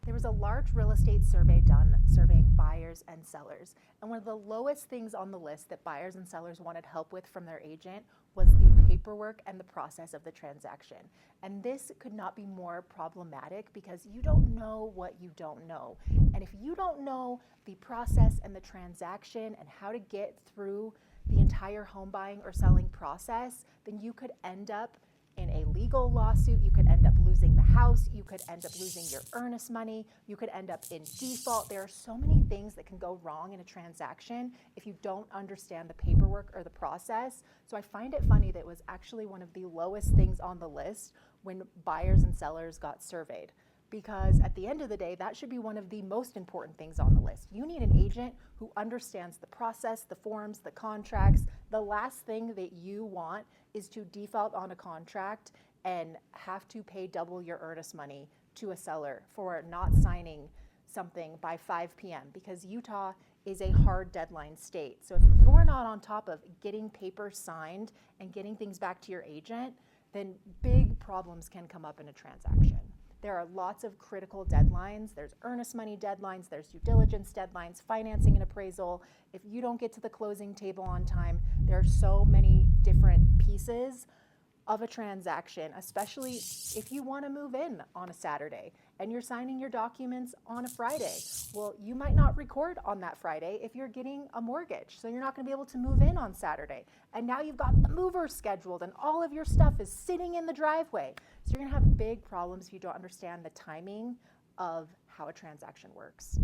There was a large real estate survey done surveying buyers and sellers. And one of the lowest things on the list that buyers and sellers wanted help with from their agent was the paperwork and the process of the transaction. And this could not be more problematic because you don't know what you don't know. And if you don't know the process and the transaction and how to get through the entire home buying or selling process, then you could end up in a legal lawsuit, you could end up losing the house, you could end up losing your earnest money, you could end up in default. There are so many things that can go wrong in a transaction if you don't understand the paperwork or the process. So I find it funny that it was actually one of the lowest things on the list when buyers and sellers got surveyed. Because at the end of the day, that should be one of the most important things on the list. You need an agent who understands the process, the forms, the contracts. The last thing that you want is to default on a contract and have to pay double your earnest money to a seller for not signing something by 5 p.m. because Utah is a hard deadline state. So if you're not on top of getting papers signed and getting things back to your agent, then big problems can come up in a transaction. There are lots of critical deadlines. There's earnest money deadlines, there's due diligence deadlines, financing and appraisal. If you don't get to the closing table on time, there are so many different pieces of a transaction, especially if you want to move in on a Saturday and you're signing your documents on a Friday. Well, you might not record on that Friday if you're getting a mortgage, so you're not going to be able to move in on Saturday. And now you've got the mover scheduled and all of your stuff is sitting in the driveway. So you're going to have big problems if you don't understand the timing of how a transaction works.